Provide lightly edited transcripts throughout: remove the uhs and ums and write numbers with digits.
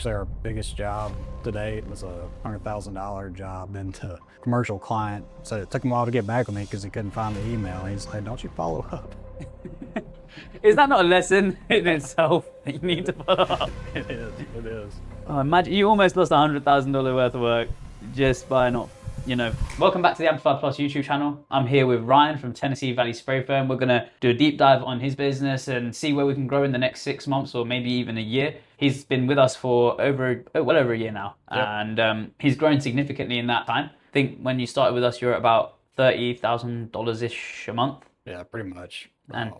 actually our biggest job today. It was a $100,000 job into commercial client. So it took him a while to get back with me because he couldn't find the email. He's like, don't you follow up? Is that not a lesson in itself that you need to follow up? It is, it is. Oh, imagine you almost lost $100,000 worth of work just by not, Welcome back to the AmplifyPlus YouTube channel. I'm here with Ryan from Tennessee Valley Spray Firm. We're going to do a deep dive on his business and see where we can grow in the next 6 months or maybe even a year. He's been with us for well over a year now, yep. And he's grown significantly in that time. I think when you started with us, you're at about $30,000-ish a month. Yeah, pretty much. And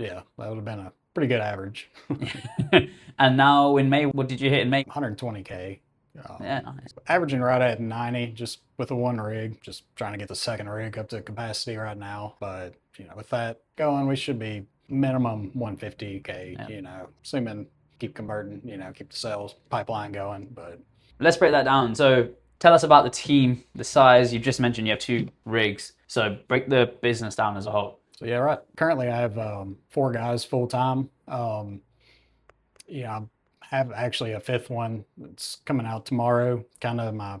yeah, that would have been a pretty good average. And now in May, what did you hit in May? 120K. Yeah, nice. Averaging right at 90, just with the one rig, just trying to get the second rig up to capacity right now. But, with that going, we should be minimum 150K, yep. Assuming keep converting, keep the sales pipeline going. But let's break that down. So tell us about the team, the size. You just mentioned you have 2 rigs. So break the business down as a whole. So yeah, right. Currently I have 4 guys full time. I have actually a 5th one that's coming out tomorrow. Kind of my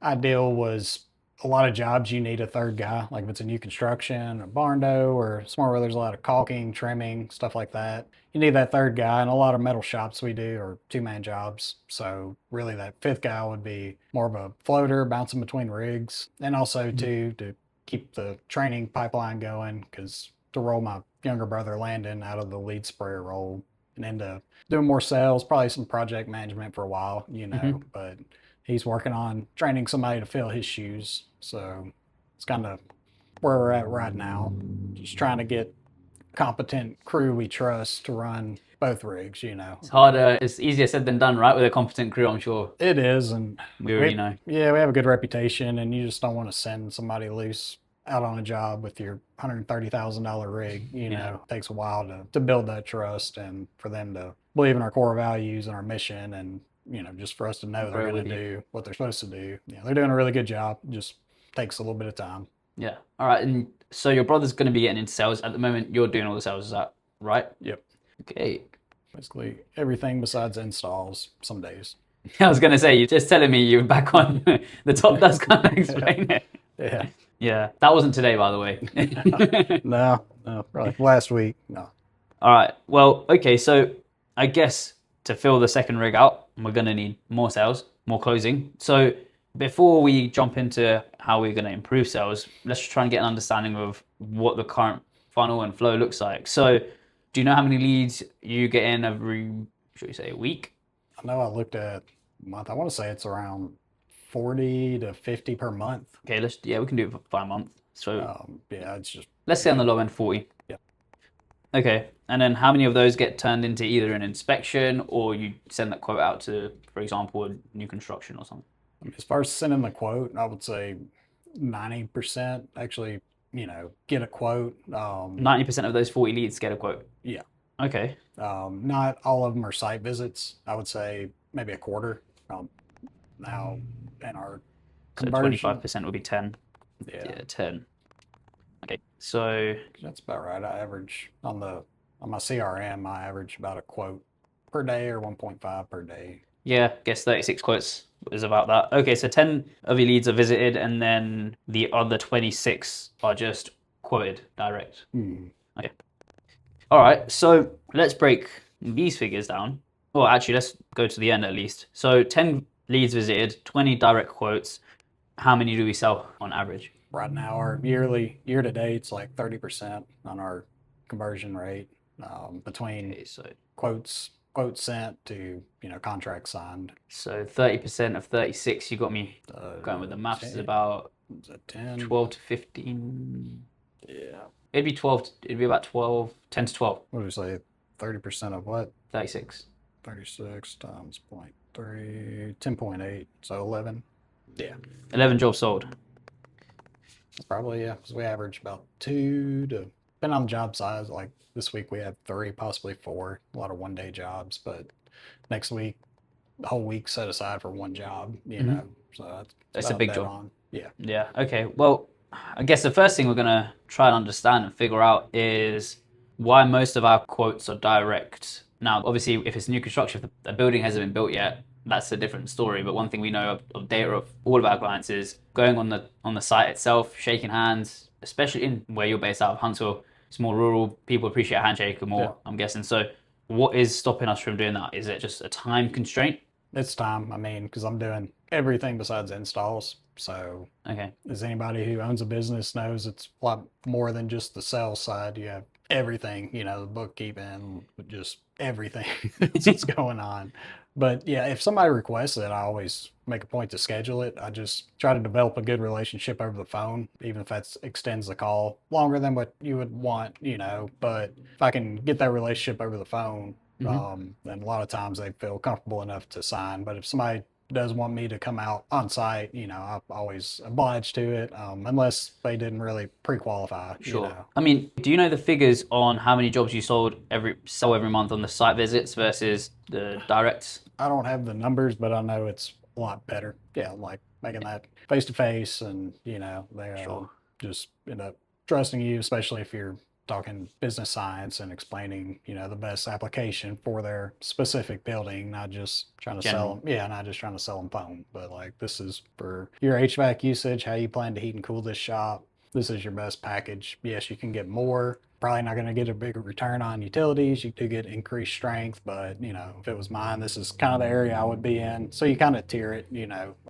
ideal was a lot of jobs you need a 3rd guy, like if it's a new construction, a barn dough, or somewhere where there's a lot of caulking, trimming, stuff like that. You need that 3rd guy, and a lot of metal shops we do are 2-man jobs. So really that 5th guy would be more of a floater bouncing between rigs, and also too to keep the training pipeline going, because to roll my younger brother Landon out of the lead sprayer role and into doing more sales, probably some project management for a while, but he's working on training somebody to fill his shoes. So it's kind of where we're at right now. Just trying to get competent crew we trust to run both rigs, It's harder, it's easier said than done, right? With a competent crew, I'm sure. It is, and we already know. Yeah, we have a good reputation, and you just don't want to send somebody loose out on a job with your $130,000 rig. It takes a while to build that trust and for them to believe in our core values and our mission, and just for us to know they're going to do what they're supposed to do. They're doing a really good job. It just takes a little bit of time. Yeah. All right. And so your brother's going to be getting into sales at the moment. You're doing all the sales, is that right? Yep. Okay. Basically everything besides installs some days. I was going to say, you're just telling me you're back on the top. Does kind of explain it. Yeah. Yeah. That wasn't today, by the way. No, probably last week. No. All right. Well, okay. So I guess to fill the 2nd rig out, we're going to need more sales, more closing. So before we jump into how we're going to improve sales, let's try and get an understanding of what the current funnel and flow looks like. So do you know how many leads you get in every, should we say, a week? I know I looked at a month. I want to say it's around 40 to 50 per month. Okay, we can do it for a month. So yeah, it's just, let's say on the low end 40. Yeah. Okay, and then how many of those get turned into either an inspection or you send that quote out to, for example, a new construction or something? As far as sending the quote, I would say 90% actually, get a quote. 90% of those 40 leads get a quote? Yeah. Okay. Not all of them are site visits. I would say maybe a quarter. Now, in our conversion, so 25% would be 10. Yeah, 10. Okay, so that's about right. I average on my CRM, I average about a quote per day or 1.5 per day. Yeah, I guess 36 quotes is about that. Okay, so 10 of your leads are visited, and then the other 26 are just quoted direct. Okay. All right, so let's break these figures down. Well, actually, let's go to the end at least. So 10 leads visited, 20 direct quotes. How many do we sell on average? Right now, our year to date, it's like 30% on our conversion rate between quotes sent to contract signed. So 30% of 36, you got me going with the maths. Is about 10? 12 to 15. Yeah. It'd be 12. It'd be about 12, 10 to 12. What do we say? 30% of what? 36. 36 times 0.3, 10.8. So 11. Yeah. 11 jobs sold. Probably, yeah, because we average about 2 to, depending on the job size, like this week we had 3, possibly 4, a lot of one-day jobs, but next week, the whole week set aside for one job, so that's a big job. Yeah. Yeah, okay. Well, I guess the first thing we're going to try and understand and figure out is why most of our quotes are direct. Now, obviously, if it's new construction, if the building hasn't been built yet, that's a different story. But one thing we know of data of all of our clients is going on the site itself, shaking hands, especially in where you're based out of Huntsville. It's more rural. People appreciate a handshake more, Yeah. I'm guessing. So what is stopping us from doing that? Is it just a time constraint? It's time. I mean, because I'm doing everything besides installs. So Okay. as anybody who owns a business knows, it's a lot more than just the sales side. You have everything, the bookkeeping, just everything that's going on. But yeah, if somebody requests it, I always make a point to schedule it. I just try to develop a good relationship over the phone, even if that extends the call longer than what you would want. But if I can get that relationship over the phone, then a lot of times they feel comfortable enough to sign. But if somebody does want me to come out on site, I'm always obliged to it, unless they didn't really pre-qualify. Sure. I mean, do you know the figures on how many jobs you sell every month on the site visits versus the directs? I don't have the numbers, but I know it's a lot better. Yeah, like making that face to face, and they Sure. just end up trusting you, especially if you're talking business science and explaining, the best application for their specific building, not just trying to sell them. Yeah, not just trying to sell them foam, but like this is for your HVAC usage, how you plan to heat and cool this shop. This is your best package. Yes, you can get more. Probably not going to get a bigger return on utilities. You do get increased strength, but if it was mine, this is kind of the area I would be in. So you kind of tier it,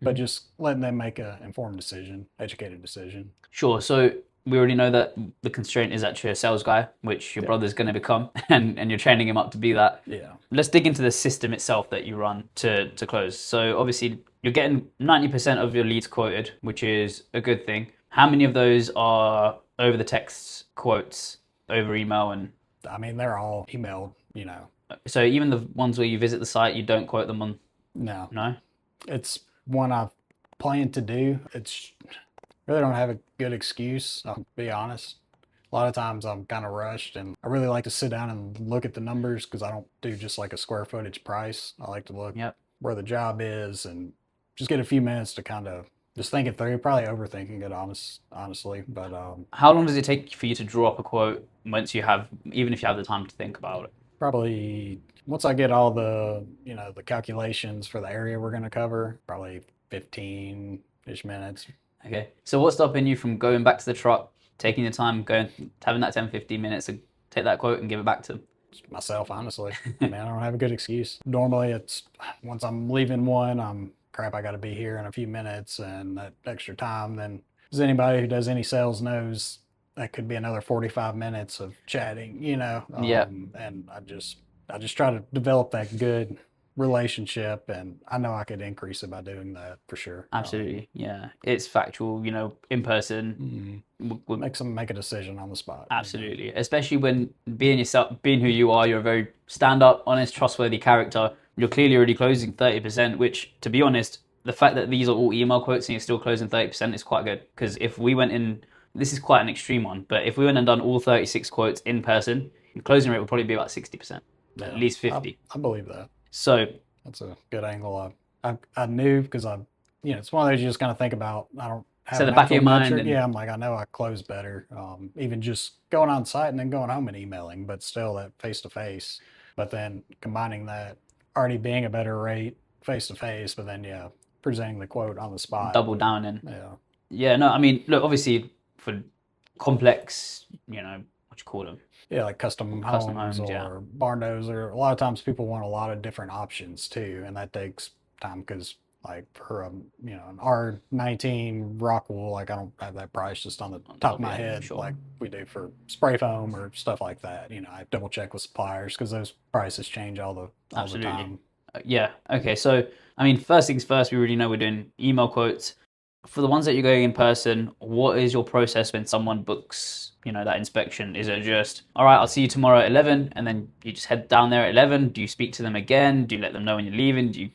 but just letting them make an informed decision, educated decision. Sure. So we already know that the constraint is actually a sales guy, which your brother's going to become, and you're training him up to be that. Yeah. Let's dig into the system itself that you run to close. So obviously you're getting 90% of your leads quoted, which is a good thing. How many of those are over the text quotes, over email? And I mean, they're all emailed, so even the ones where you visit the site, you don't quote them on? No? It's one I've planned to do. It's really don't have a good excuse, I'll be honest. A lot of times I'm kind of rushed, and I really like to sit down and look at the numbers because I don't do just like a square footage price. I like to look where the job is and just get a few minutes to kind of just think it through. Probably overthinking it, honestly. But how long does it take for you to draw up a quote once you have, even if you have the time to think about it? probably once I get all the the calculations for the area we're going to cover, probably 15-ish minutes. Okay. So what's stopping you from going back to the truck, taking your time, having that 10, 15 minutes to take that quote and give it back to them? Myself, honestly. I mean, I don't have a good excuse. Normally, it's once I'm leaving one, crap, I got to be here in a few minutes, and that extra time, then as anybody who does any sales knows, that could be another 45 minutes of chatting, and I just try to develop that good relationship, and I know I could increase it by doing that for sure. Absolutely. Yeah. It's factual, in person. Make a decision on the spot. Absolutely. Especially when being yourself, being who you are, you're a very stand up, honest, trustworthy character. You're clearly already closing 30%, which, to be honest, the fact that these are all email quotes and you're still closing 30% is quite good. Because if we went in, this is quite an extreme one, but if we went and done all 36 quotes in person, your closing rate would probably be about 60%, at least 50. I believe that. So that's a good angle. I knew because it's one of those you just kind of think about. I don't have so the back of your mind. Yeah, I'm like, I know I close better. Even just going on site and then going home and emailing, but still that face to face. But then combining that already being a better rate face to face, but then presenting the quote on the spot. Double down in. Yeah. Yeah. No, I mean, look, obviously for complex, what you call them? Yeah, like custom homes or barn doors, or a lot of times people want a lot of different options too, and that takes time because like for an R19 rock wool, like I don't have that price just on the top of my head like we do for spray foam or stuff like that. I double check with suppliers because those prices change all the time. Yeah. Okay. So I mean, first things first, we already know we're doing email quotes. For the ones that you're going in person, what is your process when someone books, that inspection? Is it just, all right, I'll see you tomorrow at 11, and then you just head down there at 11? Do you speak to them again? Do you let them know when you're leaving? Do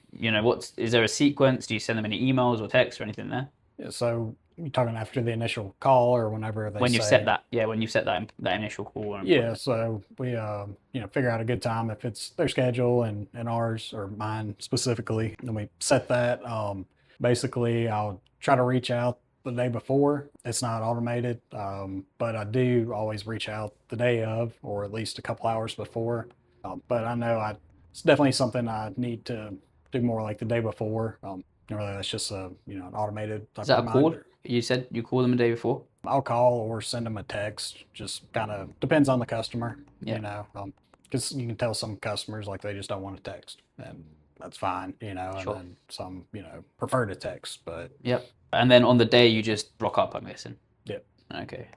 is there a sequence? Do you send them any emails or texts or anything there? Yeah, so you're talking after the initial call or whenever they when you've set that, when you've set that initial call. Yeah, so we figure out a good time if it's their schedule and ours or mine specifically, and we set that. Basically, I'll try to reach out the day before. It's not automated, but I do always reach out the day of, or at least a couple hours before. But I know it's definitely something I need to do more like the day before. Normally that's just a an automated type Is that a call? reminder. You said you call them a day before? I'll call or send them a text. Just kind of depends on the customer, Yeah. because you can tell some customers like they just don't want to text, and that's fine, and Sure. then some, prefer to text, but Yep. And then on the day you just rock up, I'm guessing. yeah. Okay.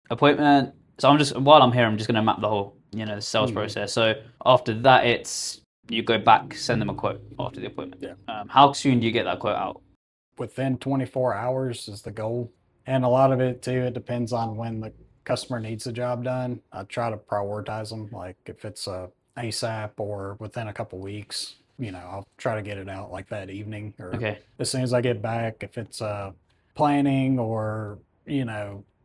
Appointment. So while I'm here, I'm just going to map the whole, the sales Mhm. process. So after that, it's you go back, send them a quote after the appointment. Yeah. How soon do you get that quote out? Within 24 hours is the goal. And a lot of it too, it depends on when the customer needs the job done. I try to prioritize them. Like if it's a ASAP or within a couple weeks, I'll try to get it out like that evening or Okay. as soon as I get back. If it's planning or,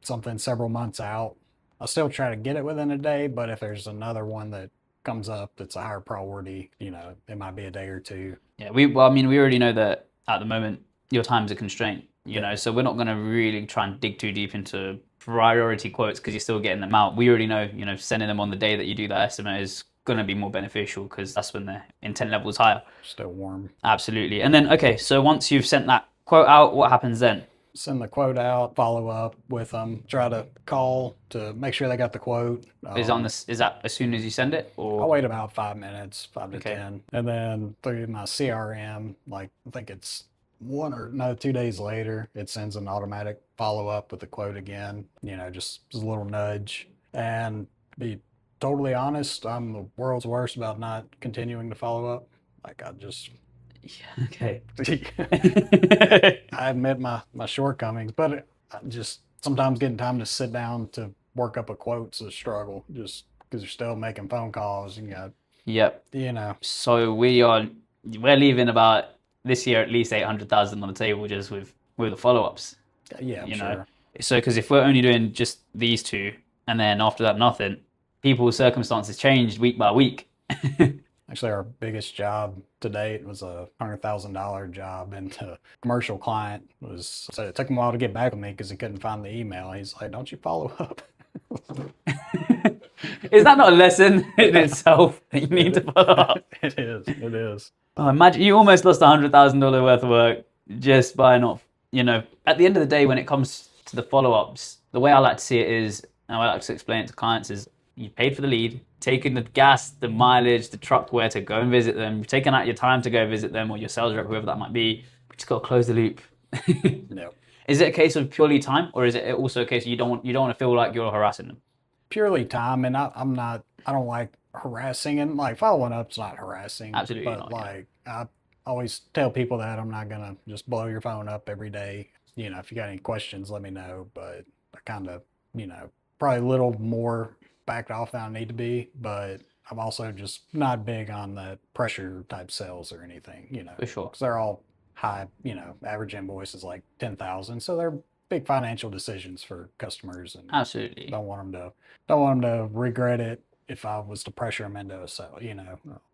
something several months out, I'll still try to get it within a day. But if there's another one that comes up that's a higher priority, it might be a day or two. Yeah. We already know that at the moment your time's a constraint. Yeah. So we're not going to really try and dig too deep into priority quotes because you're still getting them out. We already know, sending them on the day that you do that estimate is going to be more beneficial because that's when the intent level is higher. Still warm. Absolutely. And then, okay, so once you've sent that quote out, what happens then? Send the quote out, follow up with them, try to call to make sure they got the quote. Is that as soon as you send it, or I'll wait about 5 minutes, 5 to Okay. 10, and then through my CRM, like I think it's 2 days later, it sends an automatic follow up with the quote again. Just a little nudge. And to be totally honest, I'm the world's worst about not continuing to follow up. Like I just okay? I admit my shortcomings, but I just sometimes getting time to sit down to work up a quote's a struggle just because you're still making phone calls and you got, Yep. So we're leaving about this year at least 800,000 on the table just with the follow-ups. Yeah, I'm sure. So because if we're only doing just these two and then after that nothing, people's circumstances changed week by week. Actually, our biggest job to date was a $100,000 job, and the commercial client so it took him a while to get back with me because he couldn't find the email. He's like, "Don't you follow up?" Is that not a lesson in itself that you need to follow up? It is. It is. Oh, imagine you almost lost $100,000 worth of work just by not, at the end of the day, when it comes to the follow-ups, the way I like to see it is, and I like to explain it to clients is, you paid for the lead, taking the gas, the mileage, the truck wear to go and visit them, you've taken out your time to go visit them or your sales rep, whoever that might be. We just got to close the loop. No. Is it a case of purely time, or is it also a case of you don't want to feel like you're harassing them? Purely time, and I don't like harassing, and like following up's not harassing. Absolutely But not, yeah. I always tell people that I'm not gonna just blow your phone up every day. If you got any questions, let me know. But I kind of, probably a little more backed off than I need to be. But I'm also just not big on the pressure type sales or anything. For sure. Because they're all high. Average invoice is like 10,000, so they're big financial decisions for customers, and Absolutely. don't want them to regret it if I was to pressure them into a sale.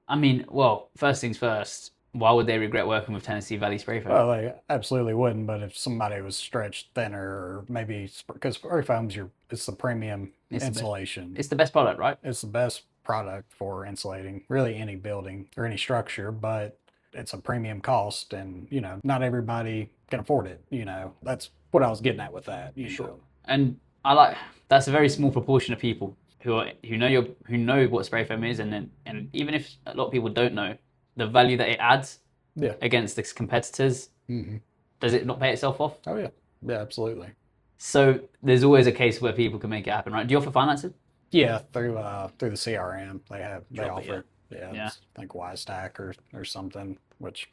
I mean, well, first things first, why would they regret working with Tennessee Valley Spray Foam? Well, they absolutely wouldn't. But if somebody was stretched thinner, or maybe because spray foam's it's the premium insulation. It's the best product, right? It's the best product for insulating really any building or any structure, but it's a premium cost, and not everybody can afford it. That's what I was getting at with that. Sure. And that's a very small proportion of people who know what spray foam is, and even if a lot of people don't know the value that it adds against its competitors, does it not pay itself off? Oh yeah, yeah, absolutely. So there's always a case where people can make it happen, right? Do you offer financing? Yeah, through the CRM they offer it. Yeah. I think Y-Stack or something, which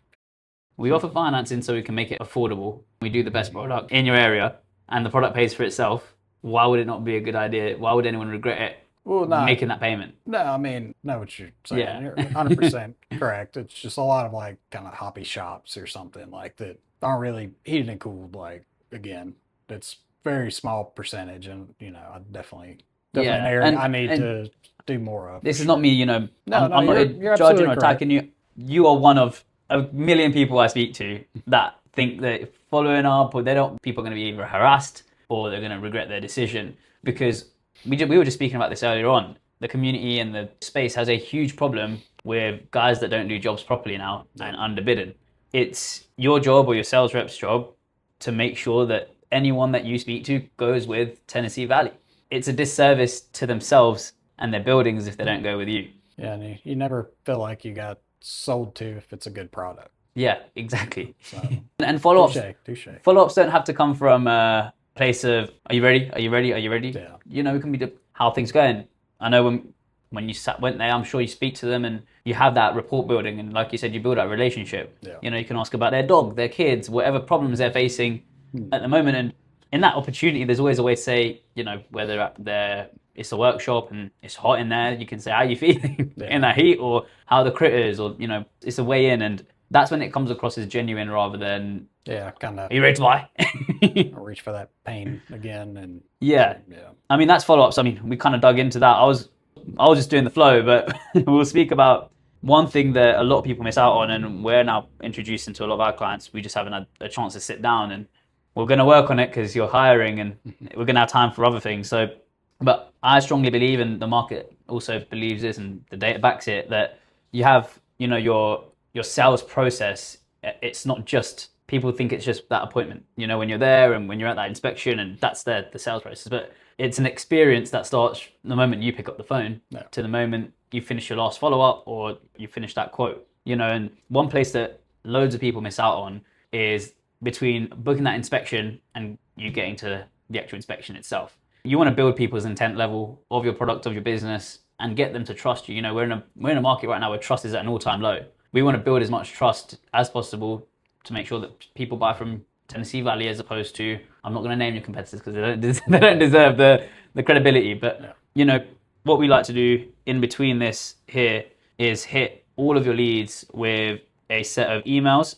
we offer financing so we can make it affordable. We do the best product in your area, and the product pays for itself. Why would it not be a good idea? Why would anyone regret it? Making that payment? No, I mean, know what you're saying. Yeah. You're 100% correct. It's just a lot of like kind of hobby shops or something like that aren't really heated and cooled. Like again, it's very small percentage, and I definitely an area I need to do more of. This is not me, I'm not you're judging or attacking you. You are one of a million people I speak to that think that following up, or people are going to be either harassed or they're going to regret their decision, because we were just speaking about this earlier on. the community and the space has a huge problem with guys that don't do jobs properly now and underbidding. It's your job or your sales rep's job to make sure that anyone that you speak to goes with Tennessee Valley. It's a disservice to themselves and their buildings if they don't go with you. Yeah, and you never feel like you got sold to if it's a good product. Yeah, exactly. So, and follow-ups, touche. follow-ups don't have to come from a place of, are you ready? Are you ready? Are you ready? Yeah. You know, it can be how things going. I know when you went there, I'm sure you speak to them and you have that rapport building. And like you said, you build that relationship. Yeah. You know, you can ask about their dog, their kids, whatever problems they're facing at the moment. And in that opportunity, there's always a way to say, you know, whether it's a workshop and it's hot in there, you can say, how you feeling in that heat, or how the critters, or, you know, it's a way in. And that's when it comes across as genuine rather than, kind of. are you ready to buy? Reach for that pain again, and yeah. I mean, that's follow-ups. I mean, we kind of dug into that. I was just doing the flow, but we'll speak about one thing that a lot of people miss out on, and we're now introducing to a lot of our clients. We just haven't had a chance to sit down, and we're going to work on it because you're hiring, and we're going to have time for other things. So, but I strongly believe, and the market also believes this, and the data backs it, that you have, you know, your sales process. It's not just, people think it's just that appointment, you know, when you're there and when you're at that inspection, and that's the sales process. But it's an experience that starts the moment you pick up the phone to the moment you finish your last follow-up or you finish that quote, you know. And one place that loads of people miss out on is between booking that inspection and you getting to the actual inspection itself. You want to build people's intent level of your product, of your business, and get them to trust you. You know, we're in a market right now where trust is at an all-time low. We want to build as much trust as possible to make sure that people buy from Tennessee Valley, as opposed to, I'm not going to name your competitors because they don't deserve the credibility. But you know, what we like to do in between this here is hit all of your leads with a set of emails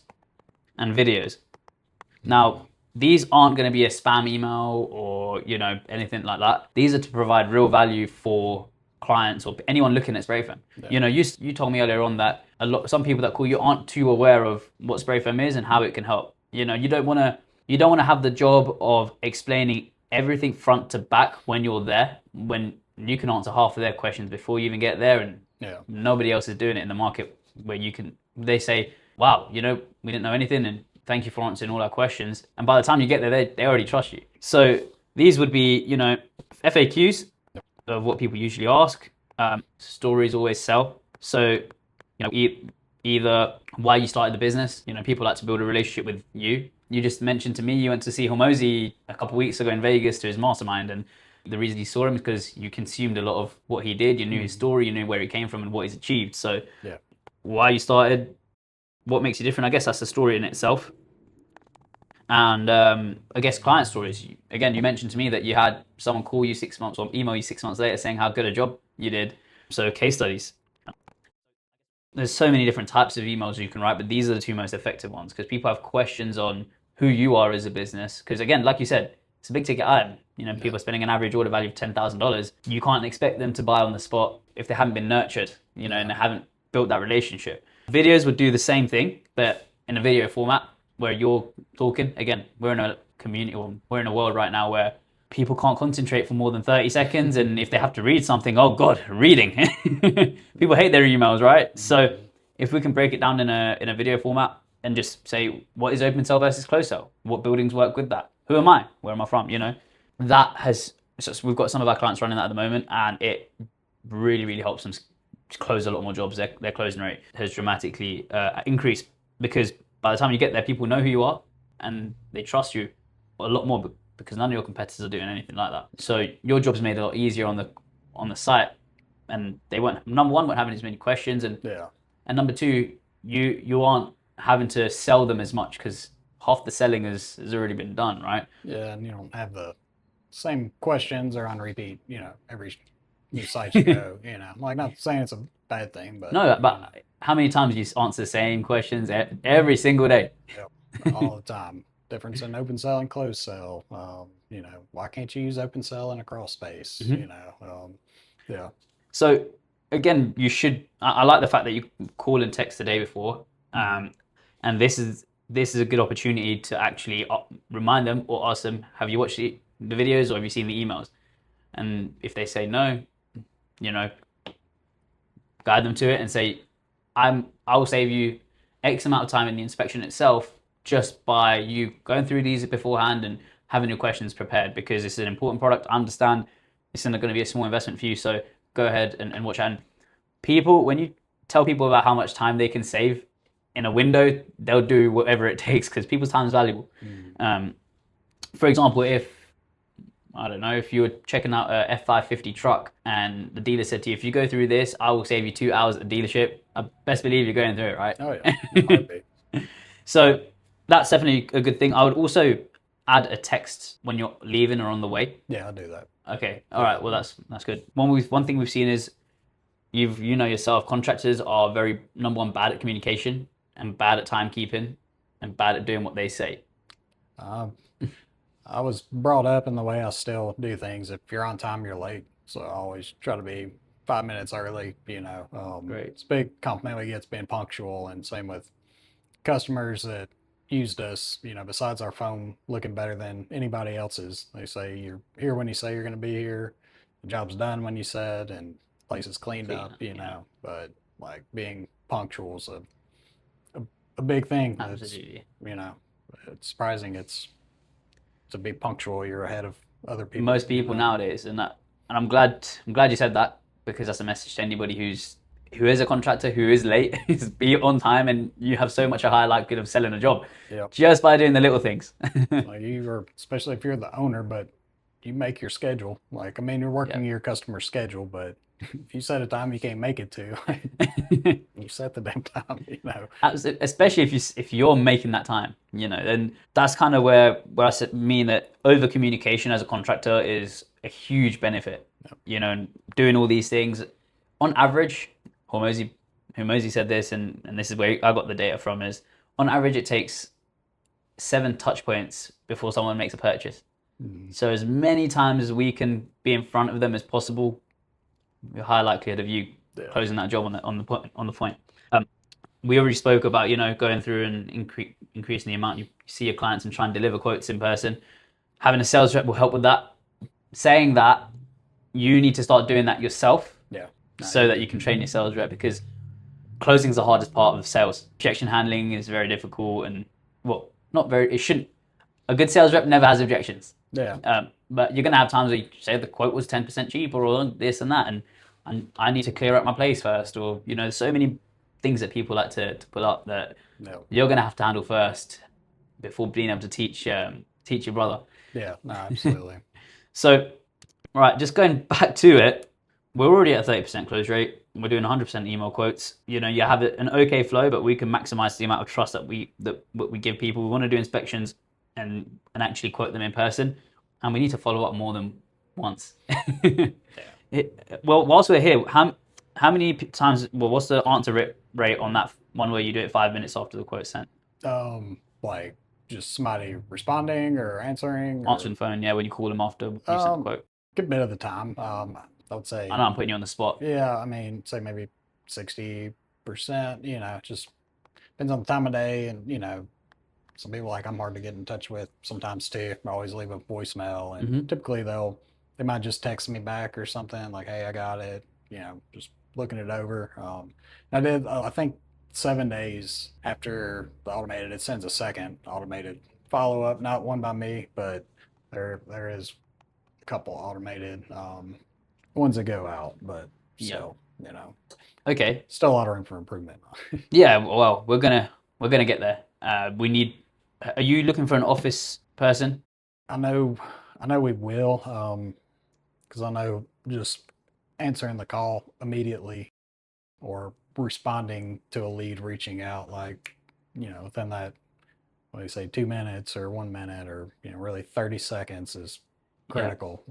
and videos. Now, these aren't going to be a spam email or, you know, anything like that. These are to provide real value for clients or anyone looking at spray foam. You know, you told me earlier on that some people that call you aren't too aware of what spray foam is and how it can help. You know, you don't want to have the job of explaining everything front to back when you're there, when you can answer half of their questions before you even get there, and nobody else is doing it in the market where they say, wow, you know, we didn't know anything, and thank you for answering all our questions. And by the time you get there, they already trust you. So these would be, you know, FAQs of what people usually ask. Stories always sell. So, you know, either why you started the business. You know, people like to build a relationship with you. You just mentioned to me you went to see Hormozy a couple of weeks ago in Vegas to his mastermind, and the reason you saw him is because you consumed a lot of what he did. You knew his story, you knew where he came from and what he's achieved. So why you started, what makes you different, I guess that's the story in itself. And I guess client stories. Again, you mentioned to me that you had someone call you 6 months or email you 6 months later saying how good a job you did. So case studies. There's so many different types of emails you can write, but these are the two most effective ones because people have questions on who you are as a business. Because again, like you said, it's a big ticket item. You know, people are spending an average order value of $10,000. You can't expect them to buy on the spot if they haven't been nurtured, you know, and they haven't built that relationship. Videos would do the same thing, but in a video format where you're talking. Again, we're in a community, or we're in a world right now where people can't concentrate for more than 30 seconds. And if they have to read something, oh God, reading. People hate their emails, right? So if we can break it down in a video format and just say, what is open sell versus close sell? What buildings work with that? Who am I? Where am I from? You know, so we've got some of our clients running that at the moment, and it really, really helps them close a lot more jobs. Their closing rate has dramatically increased because by the time you get there, people know who you are and they trust you a lot more because none of your competitors are doing anything like that. So your job's made a lot easier on the site, and they number one, won't have as many questions, and number two, you aren't having to sell them as much because half the selling has already been done, right? Yeah, and you don't have the same questions or on repeat, you know, every new site you go, you know. Like, not saying it's a bad thing, but... No, but how many times do you answer the same questions every single day? All the time. Difference in open sell and closed sell. You know, why can't you use open sell in a crawl space? You know, So again, you should. I like the fact that you call and text the day before, and this is a good opportunity to actually remind them or ask them, have you watched the videos or have you seen the emails? And if they say no, guide them to it and say, I will save you X amount of time in the inspection itself just by you going through these beforehand and having your questions prepared, because it's an important product. I understand it's not going to be a small investment for you, so go ahead and watch. And people, when you tell people about how much time they can save in a window, they'll do whatever it takes, because people's time is valuable. For example, if you were checking out a F550 truck and the dealer said to you, if you go through this, I will save you 2 hours at the dealership, I best believe you're going through it, right? Oh yeah. So that's definitely a good thing. I would also add a text when you're leaving or on the way. Yeah, I'll do that. Okay. All right. Well, that's good. One thing we've seen is you know yourself, contractors are very, number one, bad at communication and bad at timekeeping and bad at doing what they say. I was brought up in the way I still do things. If you're on time, you're late. So I always try to be 5 minutes early, Great. It's a big compliment we get being punctual, and same with customers that used us, besides our phone looking better than anybody else's. They say you're here when you say you're going to be here. The job's done when you said, and place is cleaned up, but like being punctual is a big thing. Absolutely. It's surprising to be punctual, you're ahead of other people. Most people nowadays, and I'm glad you said that, because that's a message to anybody who is a contractor who is late, is be on time, and you have so much a higher likelihood of selling a job just by doing the little things. Especially if you're the owner, but you make your schedule. You're working your customer's schedule, but if you set a time you can't make it to, you set the damn time, Especially if you're making that time, and that's kind of where I mean that over communication as a contractor is a huge benefit. And doing all these things, on average, Hormozy said this, and this is where I got the data from, is on average it takes 7 touch points before someone makes a purchase. So as many times as we can be in front of them as possible, the high likelihood of you closing that job on the point. We already spoke about going through and increasing the amount you see your clients and try and deliver quotes in person. Having a sales rep will help with that. Saying that, you need to start doing that yourself, so that you can train your sales rep, because closing is the hardest part of sales. Objection handling is very difficult, and a good sales rep never has objections. But you're going to have times where you say the quote was 10% cheaper or this and that, and I need to clear up my place first, or so many things that people like to pull up that you're going to have to handle first before being able to teach your brother. Yeah, no, absolutely. So, all right, just going back to it, we're already at a 30% close rate. We're doing 100% email quotes. You have an okay flow, but we can maximize the amount of trust that we give people. We want to do inspections and actually quote them in person, and we need to follow up more than once. Well, whilst we're here, how many times? Well, what's the answer rate on that one where you do it 5 minutes after the quote's sent? Just somebody responding or answering. Answering the phone, when you call them after you sent the quote. Good bit of the time. I would say. I know I'm putting you on the spot. Yeah, say maybe 60%. Just depends on the time of day, and some people I'm hard to get in touch with sometimes too. I always leave a voicemail, and typically they might just text me back or something like, "Hey, I got it." Just looking it over. I did. I think 7 days after the automated, it sends a second automated follow up. Not one by me, but there is a couple automated ones that go out. But still, Okay. Still a lot of room for improvement. Yeah. Well, we're gonna get there. Are you looking for an office person? I know we will, because I know just answering the call immediately or responding to a lead reaching out, within that, 2 minutes or 1 minute or, really 30 seconds is critical.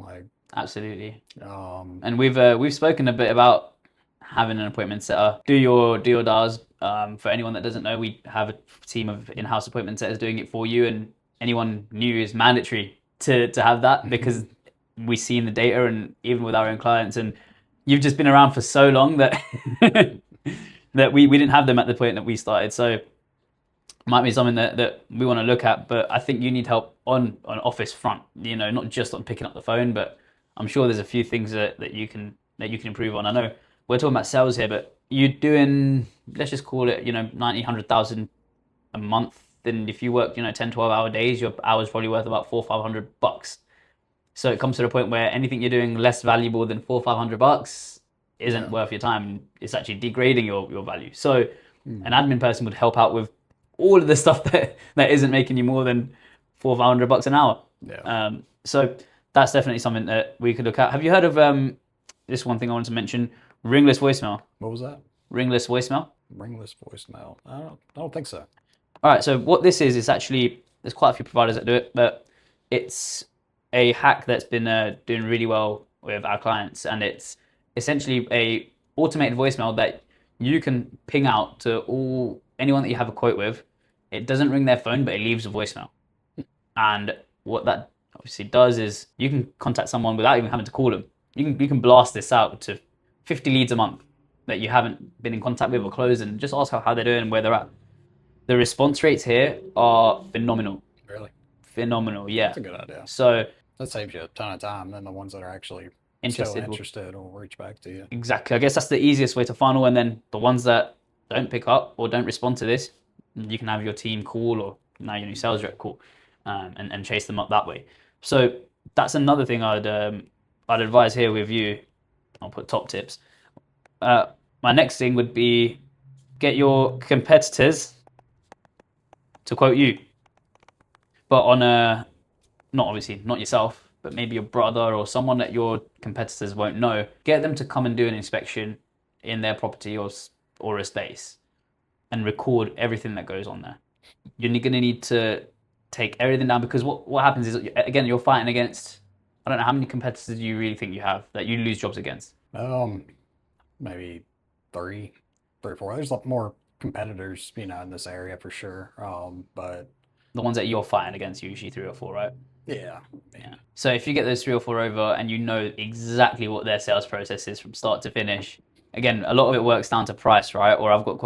Absolutely. And we've spoken a bit about having an appointment setter. Do your dials. For anyone that doesn't know, we have a team of in-house appointment setters doing it for you, and anyone new is mandatory to have that, because we see in the data, and even with our own clients, and you've just been around for so long that that we didn't have them at the point that we started. So it might be something that we want to look at, but I think you need help on office front, not just on picking up the phone, but I'm sure there's a few things that you can that you can improve on? I know we're talking about sales here, but you're doing, let's just call it, 90, 100,000 a month. Then if you work, 10, 12-hour days, your hour's probably worth about $400-500. So it comes to the point where anything you're doing less valuable than $400-500 isn't worth your time. It's actually degrading your value. So an admin person would help out with all of the stuff that isn't making you more than $400-500 an hour. So that's definitely something that we could look at. Have you heard of this one thing I wanted to mention? Ringless voicemail. What was that? Ringless voicemail. Ringless voicemail. I don't think so. All right. So what this is actually, there's quite a few providers that do it, but it's a hack that's been doing really well with our clients, and it's essentially a automated voicemail that you can ping out to anyone that you have a quote with. It doesn't ring their phone, but it leaves a voicemail. And what that obviously does is you can contact someone without even having to call them. You can blast this out to 50 leads a month that you haven't been in contact with or closed, and just ask how they're doing and where they're at. The response rates here are phenomenal. Really? Phenomenal, yeah. That's a good idea. So that saves you a ton of time. Then the ones that are actually interested will reach back to you. Exactly. I guess that's the easiest way to funnel. And then the ones that don't pick up or don't respond to this, you can have your team call, or now your new sales rep call, and chase them up that way. So that's another thing I'd advise here with you. I'll put top tips. My next thing would be get your competitors to quote you, but on not yourself, but maybe your brother or someone that your competitors won't know. Get them to come and do an inspection in their property or a space and record everything that goes on there. You're going to need to take everything down, because what happens is, again, you're fighting against, I don't know, how many competitors do you really think you have that you lose jobs against? Maybe three or four. There's a lot more competitors, in this area for sure. But the ones that you're fighting against, usually 3 or 4, right? Yeah. So if you get those 3 or 4 over and you know exactly what their sales process is from start to finish, again, a lot of it works down to price, right? Or I've got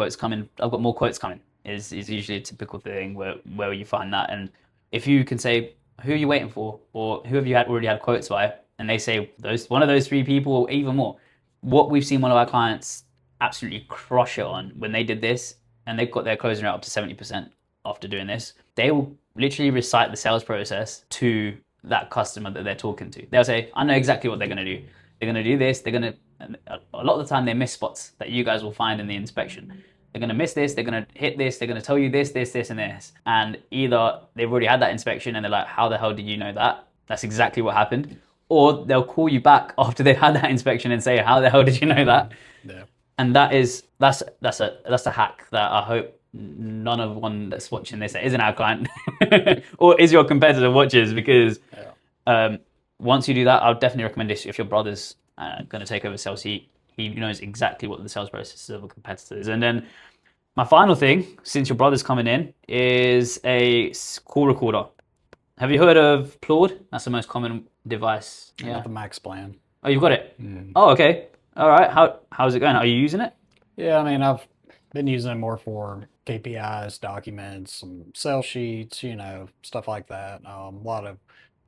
more quotes coming is usually a typical thing where you find that. And if you can say, who are you waiting for? Or who have you already had quotes by? And they say one of those 3 people, or even more. What we've seen one of our clients absolutely crush it on when they did this, and they've got their closing rate up to 70% after doing this, they will literally recite the sales process to that customer that they're talking to. They'll say, I know exactly what they're going to do. They're going to do this. And a lot of the time they miss spots that you guys will find in the inspection. They're going to miss this. They're going to hit this. They're going to tell you this, this, this, and this. And either they've already had that inspection and they're like, how the hell did you know that? That's exactly what happened. Or they'll call you back after they've had that inspection and say, how the hell did you know that? Yeah. And that's a hack that I hope none of one that's watching this that isn't our client or is your competitor watches, because once you do that, I would definitely recommend this. If your brother's going to take over sales, he knows exactly what the sales process of a competitor is. And then my final thing, since your brother's coming in, is a call recorder. Have you heard of Claude? That's the most common device. I got the Max plan. Oh, you've got it? Oh, okay. All right. How's it going? Are you using it? Yeah, I've been using it more for KPIs, documents, some sales sheets, stuff like that. A lot of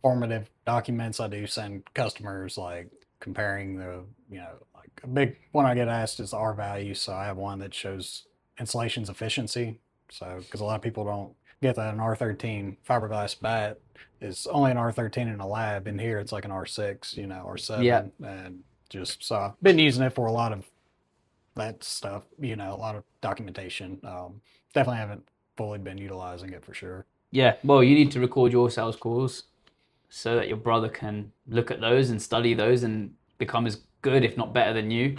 formative documents I do send customers, like comparing the, like a big one I get asked is the R value. So I have one that shows installation's efficiency. So, because a lot of people don't get that an R13 fiberglass bat is only an R13 in a lab. In here, it's like an R6, R7. Yeah. And so I've been using it for a lot of that stuff, a lot of documentation. Definitely haven't fully been utilizing it for sure. Yeah, well, you need to record your sales calls so that your brother can look at those and study those and become as good, if not better than you.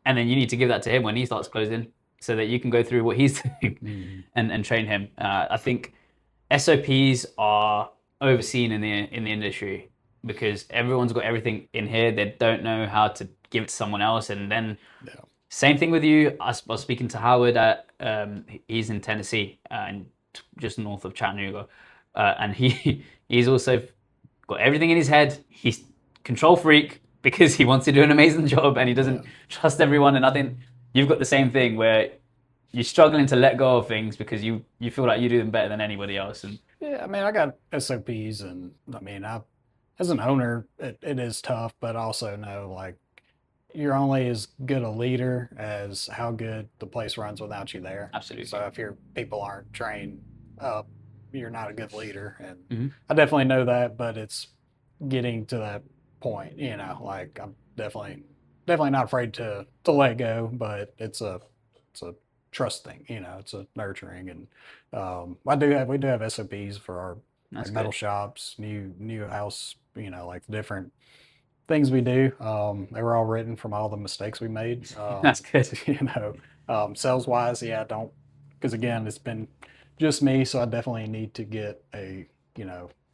And then you need to give that to him when he starts closing so that you can go through what he's doing and train him. I think SOPs are overseen in the industry because everyone's got everything in here. They don't know how to give it to someone else. And then same thing with you. I was speaking to Howard he's in Tennessee and just north of Chattanooga. And he's also got everything in his head. He's control freak because he wants to do an amazing job and he doesn't trust everyone. And I think you've got the same thing where you're struggling to let go of things because you feel like you do them better than anybody else. And yeah, I got SOPs, and as an owner, it is tough, but I also know, like, you're only as good a leader as how good the place runs without you there. Absolutely. So if your people aren't trained up, you're not a good leader. And Mhm. I definitely know that, but it's getting to that point, like I'm definitely not afraid to let go, but it's a trust thing, it's a nurturing. And we do have SOPs for our That's like metal good. shops, new house, like the different things we do. They were all written from all the mistakes we made. That's good. Sales wise, yeah, I don't, because again, it's been just me, so I definitely need to get a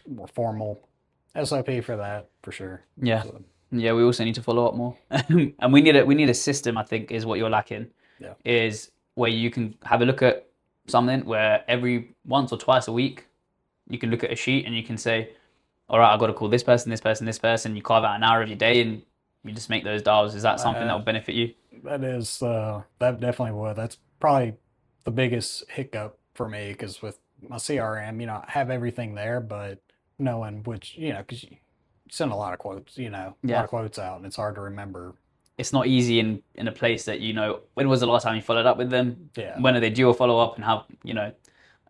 more formal SOP for that for sure. Yeah. So, Yeah, we also need to follow up more. And we need a system, I think, is what you're lacking. yeah, Is where you can have a look at something where every once or twice a week you can look at a sheet and you can say, all right, I've got to call this person, this person, this person. You carve out an hour of your day and you just make those dials. Is that something that will benefit you? that definitely would. That's probably the biggest hiccup for me because with my CRM, I have everything there, but knowing which, because you send a lot of quotes, a lot Yeah. of quotes out, and it's hard to remember. It's not easy in a place that when was the last time you followed up with them? Yeah. When are they due a follow up and how,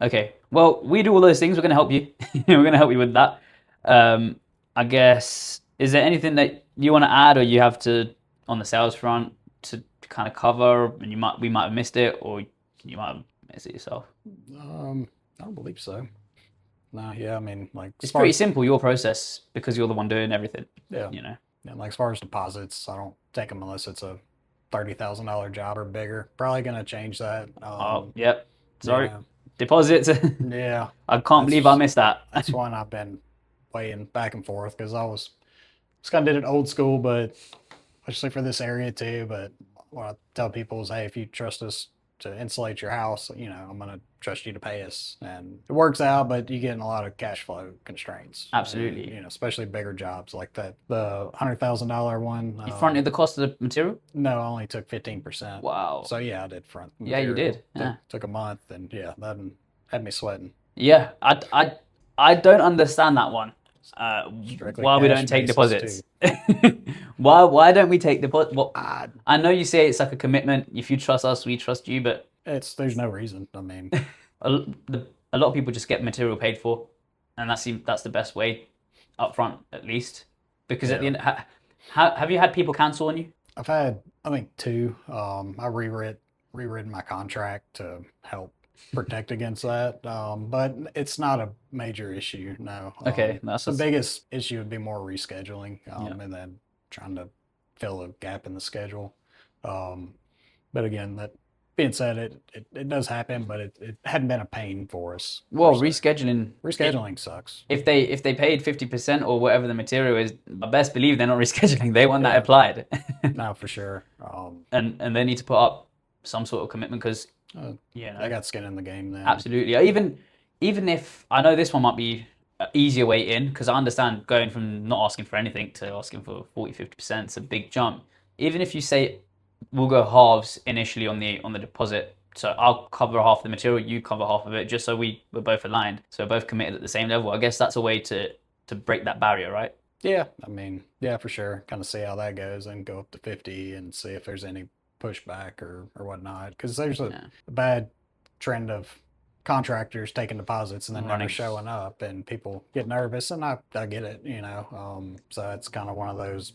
okay. Well, we do all those things. We're going to help you. We're going to help you with that. I guess, is there anything that you want to add or you have to on the sales front to kind of cover and we might have missed it or you might have missed it yourself? I don't believe so. No, yeah, I mean, like It's pretty simple, your process, because you're the one doing everything. Yeah. And like as far as deposits, I don't take them unless it's a $30,000 job or bigger. Probably gonna change that. Yep. Sorry. Yeah. Deposits. Yeah. I can't believe I missed that. That's one I've been weighing back and forth because I just kind of did it old school, but especially for this area too. But what I tell people is, hey, if you trust us to insulate your house, I'm gonna trust you to pay us, and it works out. But you get in a lot of cash flow constraints. Absolutely. And, especially bigger jobs like that. The $100,000 one. You fronted the cost of the material? No, I only took 15%. Wow. So yeah, I did front. Yeah, you did. Yeah. Took a month, and yeah, that had me sweating. Yeah, I don't understand that one. Strictly Why we cash don't take basis, deposits? Why don't we take deposits? Well, I know you say it's like a commitment. If you trust us, we trust you. But there's no reason. I mean, a lot of people just get material paid for, and that's the best way, up front at least. Because at the end, have you had people cancel on you? I've had, I think, two. I rewritten my contract to help protect against that, but it's not a major issue. No. Okay, the biggest issue would be more rescheduling, and then trying to fill a gap in the schedule. But again, that being said, it does happen, but it hadn't been a pain for us. Well, rescheduling sucks. If they paid 50% or whatever the material is, I best believe they're not rescheduling. They want that applied. No, for sure. And they need to put up some sort of commitment because I got skin in the game then. Absolutely. Even if I know this one might be an easier way in, because I understand going from not asking for anything to asking for 40-50% is a big jump. Even if you say we'll go halves initially on the deposit, so I'll cover half the material, you cover half of it, just so we're both aligned, so we're both committed at the same level. I guess that's a way to break that barrier, right? Yeah, I mean, yeah, for sure. Kind of see how that goes and go up to 50 and see if there's any pushback or whatnot, because there's a bad trend of contractors taking deposits and then never showing up, and people get nervous, and I get it, so it's kind of one of those.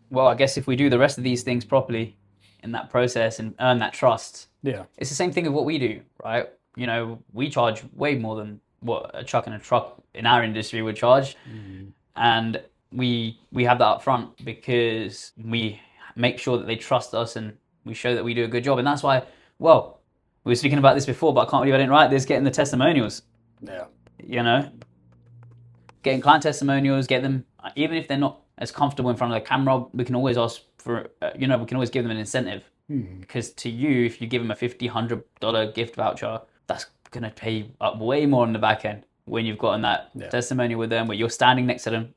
Well, I guess if we do the rest of these things properly in that process and earn that trust, it's the same thing of what we do, right? We charge way more than what a truck in our industry would charge, and we have that up front because we make sure that they trust us and we show that we do a good job. And that's why, well, we were speaking about this before, but I can't believe I didn't write this, getting the testimonials. Yeah. Getting client testimonials, get them, even if they're not as comfortable in front of the camera, we can always ask for, we can always give them an incentive. Because to you, if you give them a $50, $100 gift voucher, that's going to pay up way more on the back end when you've gotten that testimonial with them, where you're standing next to them,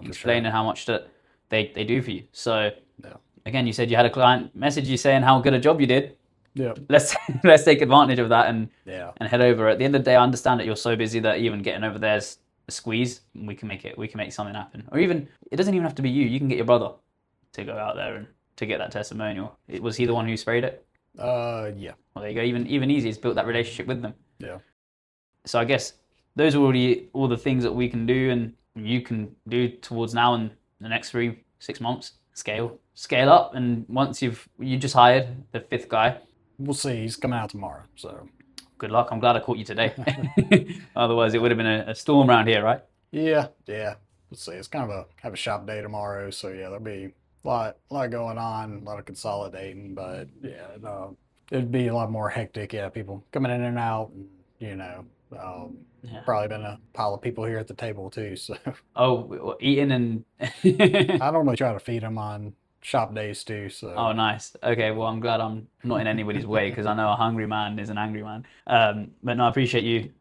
explaining how much that they do for you. So again, you said you had a client message you saying how good a job you did. Yeah. Let's take advantage of that and head over. At the end of the day, I understand that you're so busy that even getting over there's a squeeze. We can make something happen. Or even, it doesn't even have to be you. You can get your brother to go out there and to get that testimonial. Was he the one who sprayed it? Yeah. Well, there you go. Even easier. He's built that relationship with them. Yeah. So I guess those are all the things that we can do and you can do towards now and the next 3-6 months. Scale up, and once you just hired the 5th guy. We'll see. He's coming out tomorrow, so good luck. I'm glad I caught you today. Otherwise, it would have been a storm around here, right? Yeah. Let's see. It's kind of have a shop day tomorrow, so yeah, there'll be a lot going on, a lot of consolidating, but yeah, it'd be a lot more hectic. Yeah, people coming in and out, and probably been a pile of people here at the table too. So eating and I normally try to feed them on shop days too. So oh, nice. Okay, well, I'm glad I'm not in anybody's way because I know a hungry man is an angry man. But no, I appreciate you